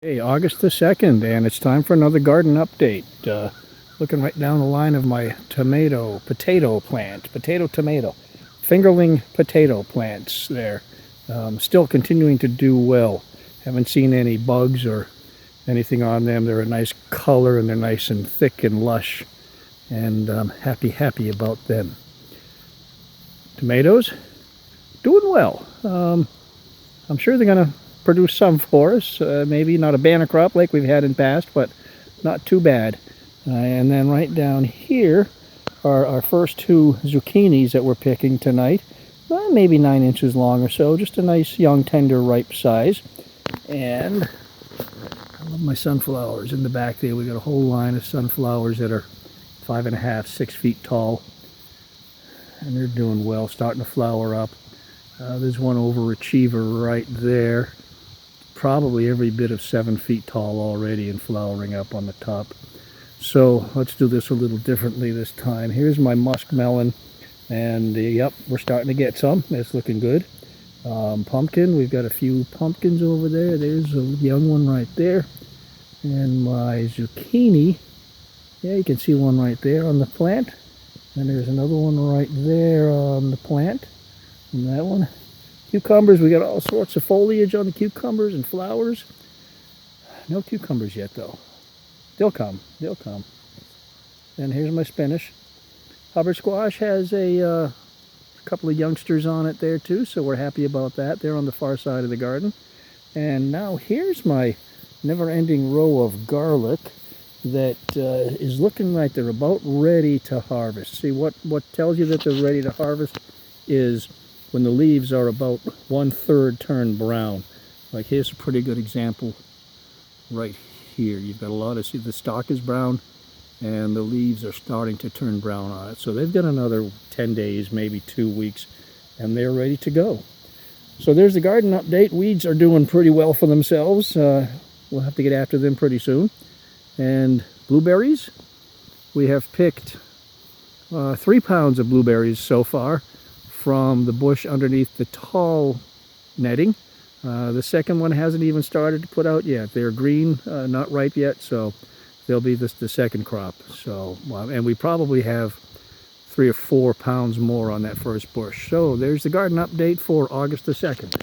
Hey, August the 2nd, and it's time for another garden update. Looking right down the line of my potato plant, tomato, fingerling potato plants there. Still continuing to do well. Haven't seen any bugs or anything on them. They're a nice color and they're nice and thick and lush, and I'm happy about them. Tomatoes, doing well. I'm sure they're going to produce some for us. Maybe not a banner crop like we've had in past, but not too bad. And then right down here are our first two zucchinis that we're picking tonight. Maybe 9 inches long or so, just a nice young tender ripe size. And I love my sunflowers. In the back there we got a whole line of sunflowers that are 5.5, 6 feet tall, and they're doing well, starting to flower up. There's one overachiever right there, probably every bit of 7 feet tall already and flowering up on the top. So let's do this a little differently this time. Here's my muskmelon, and yep, we're starting to get some. It's looking good. Pumpkin, we've got a few pumpkins over there. There's a young one right there. And my zucchini, yeah, you can see one right there on the plant. And there's another one right there on the plant. And that one. Cucumbers, we got all sorts of foliage on the cucumbers and flowers. No cucumbers yet though. They'll come. And here's my spinach. Hubbard squash has a couple of youngsters on it there too, so we're happy about that. They're on the far side of the garden. And now here's my never-ending row of garlic that is looking like they're about ready to harvest. See, what tells you that they're ready to harvest is when the leaves are about 1/3 turned brown. Like here's a pretty good example right here. You've got a lot of, see, the stalk is brown and the leaves are starting to turn brown on it. So they've got another 10 days, maybe 2 weeks, and they're ready to go. So there's the garden update. Weeds are doing pretty well for themselves. We'll have to get after them pretty soon. And blueberries, we have picked 3 pounds of blueberries so far from the bush underneath the tall netting. The second one hasn't even started to put out yet. They're green, not ripe yet, so they'll be the second crop. So, and we probably have 3 or 4 pounds more on that first bush. So there's the garden update for August the 2nd.